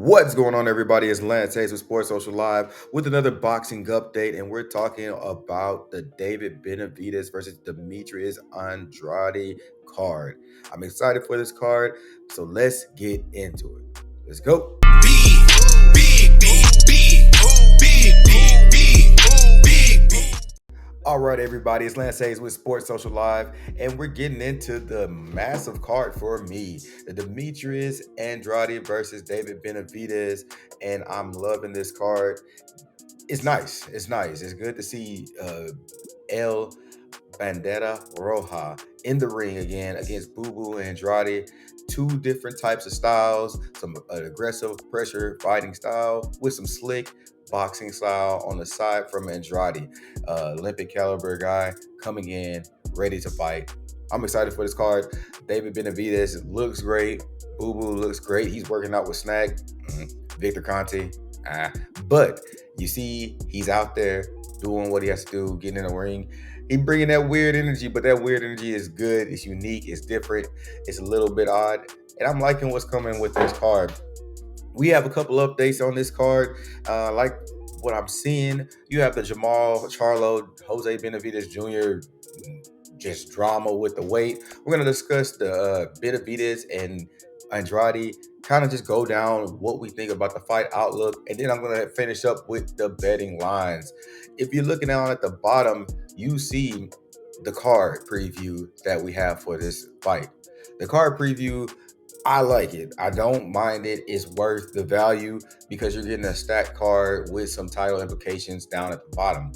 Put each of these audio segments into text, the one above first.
What's going on, everybody? It's Lance Hayes with Sports Social Live with another boxing update, and we're talking about the David Benavidez versus Demetrius Andrade card. I'm excited for this card, so let's get into it. Let's go. All right, everybody, it's Lance Hayes with Sports Social Live, and we're getting into the massive card for me, the Demetrius Andrade versus David Benavidez, and I'm loving this card. It's nice. It's nice. It's good to see El Bandera Roja in the ring again against Boo Boo Andrade. Two different types of styles, some aggressive pressure fighting style with some slick boxing style on the side from Andrade. Olympic caliber guy coming in, ready to fight. I'm excited for this card. David Benavidez looks great. Boo Boo looks great. He's working out with Snack. Victor Conte. But you see, he's out there doing what he has to do, getting in the ring. He's bringing that weird energy, but that weird energy is good. It's unique. It's different. It's a little bit odd. And I'm liking what's coming with this card. We have a couple updates on this card. Like what I'm seeing, you have the Jermall Charlo, Jose Benavidez Jr., just drama with the weight. We're going to discuss the Benavidez and Andrade, kind of just go down what we think about the fight outlook, and then I'm going to finish up with the betting lines. If you're looking down at the bottom, you see the card preview that we have for this fight. The card preview, I like it. I don't mind it. It's worth the value because you're getting a stacked card with some title implications down at the bottom.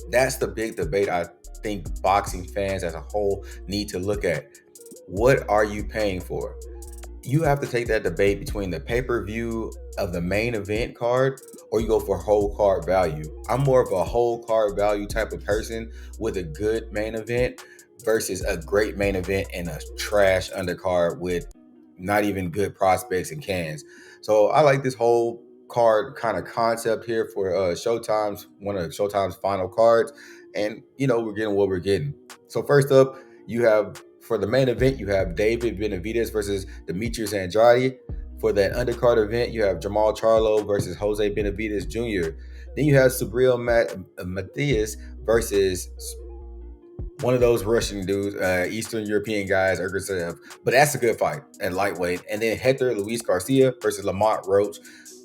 That's the big debate I think boxing fans as a whole need to look at. What are you paying for? You have to take that debate between the pay-per-view of the main event card or you go for whole card value. I'm more of a whole card value type of person with a good main event versus a great main event and a trash undercard with not even good prospects and cans. So I like this whole card kind of concept here for Showtime's, one of Showtime's final cards. And, we're getting what we're getting. So first up, you have, for the main event, you have David Benavidez versus Demetrius Andrade. For that undercard event, you have Jermall Charlo versus Jose Benavidez Jr. Then you have Subriel Matthias versus one of those Russian dudes, Eastern European guys, Ergasev. But that's a good fight at lightweight. And then Hector Luis Garcia versus Lamont Roach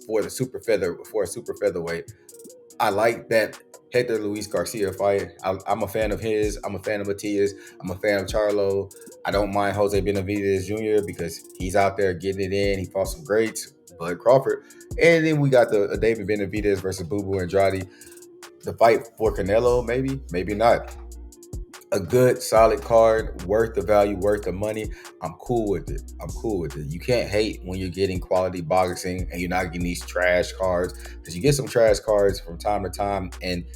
for a super featherweight. I like that Hector Luis Garcia fight. I'm a fan of his. I'm a fan of Matias. I'm a fan of Charlo. I don't mind Jose Benavidez Jr. because he's out there getting it in. He fought some greats, Bud Crawford. And then we got the David Benavidez versus Boo Boo Andrade. The fight for Canelo, maybe not. A good, solid card, worth the value, worth the money. I'm cool with it. You can't hate when you're getting quality boxing and you're not getting these trash cards, because you get some trash cards from time to time. And,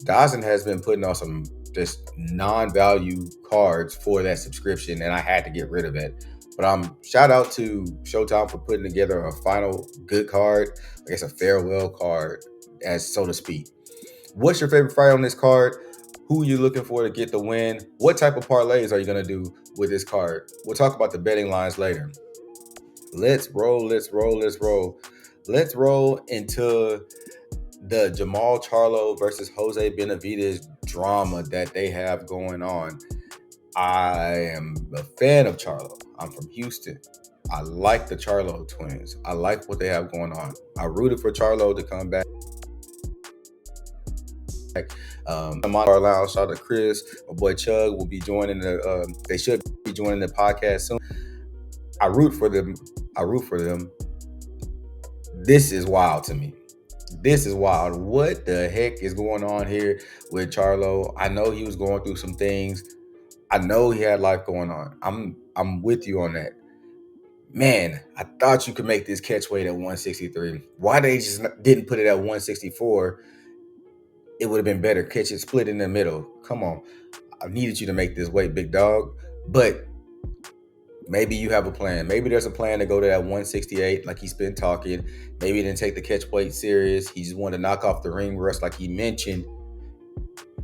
Dawson has been putting on some just non-value cards for that subscription, and I had to get rid of it. But shout out to Showtime for putting together a final good card, I guess a farewell card, as so to speak. What's your favorite fight on this card? Who are you looking for to get the win? What type of parlays are you going to do with this card? We'll talk about the betting lines later. Let's roll into the Jermall Charlo versus Jose Benavidez drama that they have going on. I am a fan of Charlo. I'm from Houston. I like the Charlo twins. I like what they have going on. I rooted for Charlo to come back. Lounge, shout out to Chris, my boy Chug will be joining they should be joining the podcast soon. I root for them. This is wild to me. This is wild. What the heck is going on here with Charlo? I know he was going through some things. I know he had life going on. I'm with you on that. Man, I thought you could make this catch weight at 163. Why they just didn't put it at 164? It would have been better. Catch it split in the middle. Come on. I needed you to make this weight, big dog. But maybe you have a plan. Maybe there's a plan to go to that 168 like he's been talking. Maybe he didn't take the catch weight serious. He just wanted to knock off the ring rust like he mentioned.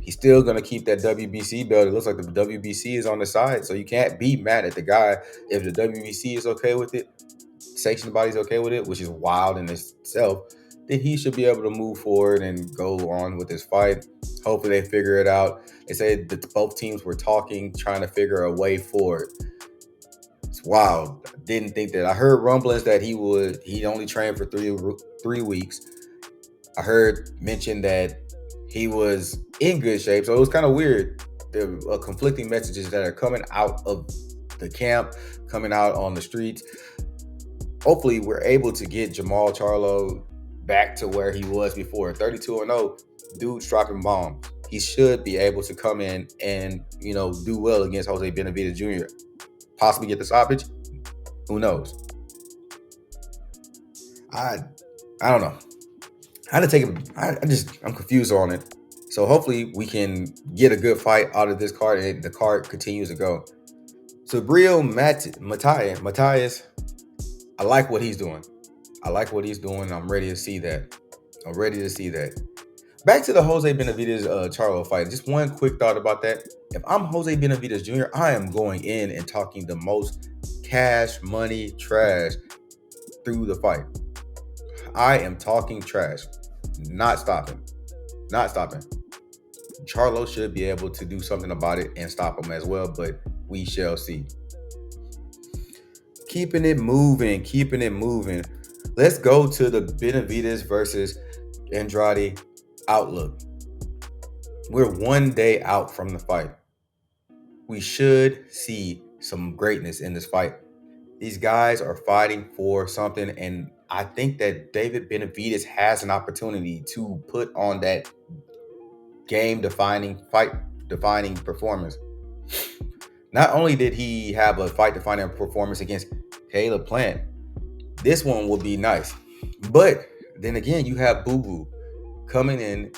He's still going to keep that WBC belt. It looks like the WBC is on the side, so you can't be mad at the guy. If the WBC is okay with it, sanctioned body's okay with it, which is wild in itself, then he should be able to move forward and go on with his fight. Hopefully they figure it out. They said that both teams were talking, trying to figure a way forward. It's wild. I didn't think that. I heard rumblings that he'd only train for 3 weeks. I heard mention that he was in good shape. So it was kind of weird. The conflicting messages that are coming out of the camp, coming out on the streets. Hopefully we're able to get Jermall Charlo back to where he was before. 32-0, dude's dropping bombs. He should be able to come in and, do well against Jose Benavidez Jr. Possibly get the stoppage. Who knows? I don't know. I had to take him. I'm confused on it. So hopefully we can get a good fight out of this card and the card continues to go. So Matthias, I like what he's doing. I'm ready to see that. Back to the Jose Benavidez Charlo fight. Just one quick thought about that. If I'm Jose Benavidez Jr., I am going in and talking the most cash money trash through the fight. I am talking trash. Not stopping. Charlo should be able to do something about it and stop him as well, but we shall see. Keeping it moving. Let's go to the Benavidez versus Andrade outlook. We're 1 day out from the fight. We should see some greatness in this fight. These guys are fighting for something, and I think that David Benavidez has an opportunity to put on that game-defining, fight-defining performance. Not only did he have a fight-defining performance against Caleb Plant, this one will be nice. But then again, you have Boo Boo coming in.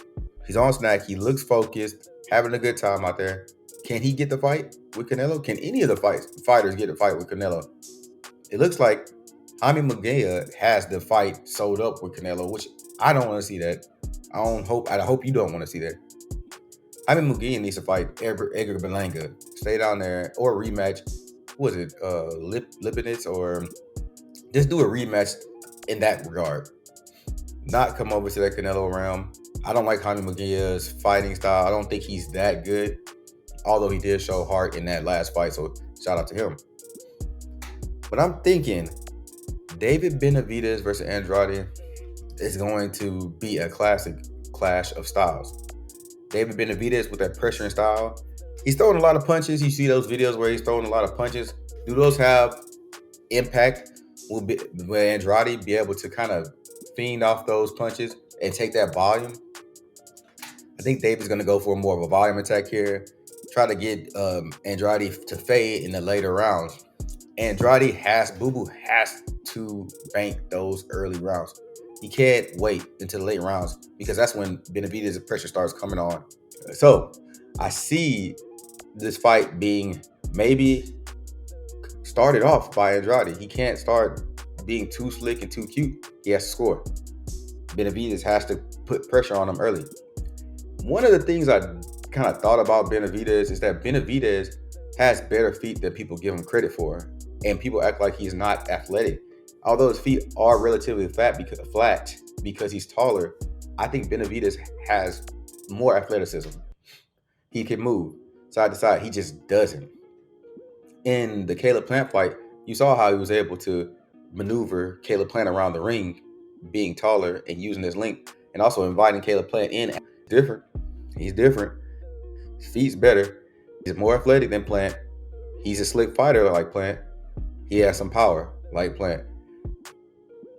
He's on snack. He looks focused, having a good time out there. Can he get the fight with Canelo? Can any of the fighters get a fight with Canelo? It looks like Jaime Munguia has the fight sold up with Canelo, which I don't want to see that. I hope you don't want to see that. Jaime Munguia needs to fight Edgar Berlanga. Stay down there or rematch. Was it Lipinets, or just do a rematch in that regard? Not come over to that Canelo realm. I don't like Jaime Munguia's fighting style. I don't think he's that good, although he did show heart in that last fight, so shout out to him. But I'm thinking David Benavidez versus Andrade is going to be a classic clash of styles. David Benavidez with that pressuring style. He's throwing a lot of punches. You see those videos where he's throwing a lot of punches. Do those have impact? Will Andrade be able to kind of fiend off those punches and take that volume? I think David's going to go for more of a volume attack here. Try to get Andrade to fade in the later rounds. Boo Boo has to bank those early rounds. He can't wait until the late rounds because that's when Benavidez's pressure starts coming on. So I see this fight being maybe started off by Andrade. He can't start being too slick and too cute. He has to score. Benavidez has to put pressure on him early. One of the things I kind of thought about Benavidez is that Benavidez has better feet than people give him credit for. And people act like he's not athletic. Although his feet are relatively flat because he's taller, I think Benavidez has more athleticism. He can move side to side. He just doesn't. In the Caleb Plant fight, you saw how he was able to maneuver Caleb Plant around the ring, being taller and using his length, and also inviting Caleb Plant in. He's different. His feet's better. He's more athletic than Plant. He's a slick fighter like Plant. He has some power like Plant.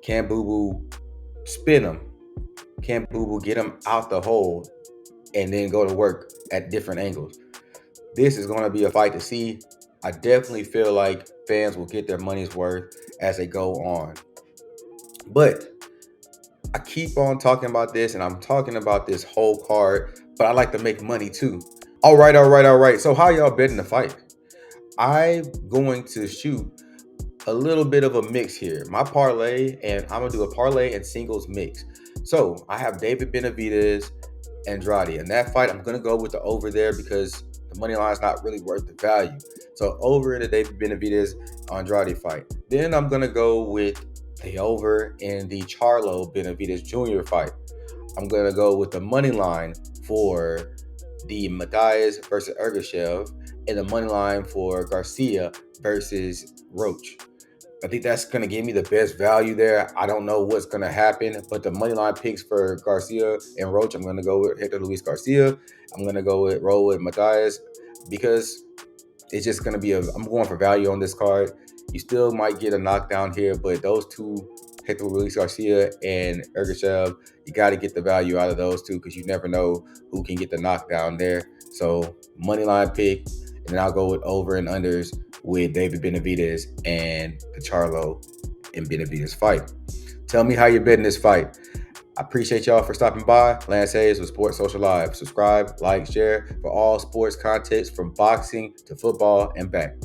Can Boo Boo spin him? Can Boo Boo get him out the hole and then go to work at different angles? This is going to be a fight to see. I definitely feel like fans will get their money's worth as they go on. But I keep on talking about this, and I'm talking about this whole card, but I like to make money too. All right. So how y'all betting the fight? I'm going to shoot a little bit of a mix here. My parlay, and I'm going to do a parlay and singles mix. So I have David Benavidez, Andrade. In that fight, I'm going to go with the over there because the money line is not really worth the value. So over in the David Benavidez Andrade fight. Then I'm gonna go with the over in the Charlo Benavidez Jr. fight. I'm gonna go with the money line for the Matthias versus Ergashev and the money line for Garcia versus Roach. I think that's going to give me the best value there. I don't know what's going to happen, but the money line picks for Garcia and Roach, I'm going to go with Hector Luis Garcia. I'm going to roll with Matthias because it's just going to be I'm going for value on this card. You still might get a knockdown here, but those two, Hector Luis Garcia and Ergashev, you got to get the value out of those two because you never know who can get the knockdown there. So money line pick, and then I'll go with over and unders with David Benavidez and the Charlo and Benavidez fight. Tell me how you're betting this fight. I appreciate y'all for stopping by. Lance Hayes with Sports Social Live. Subscribe, like, share for all sports content from boxing to football and back.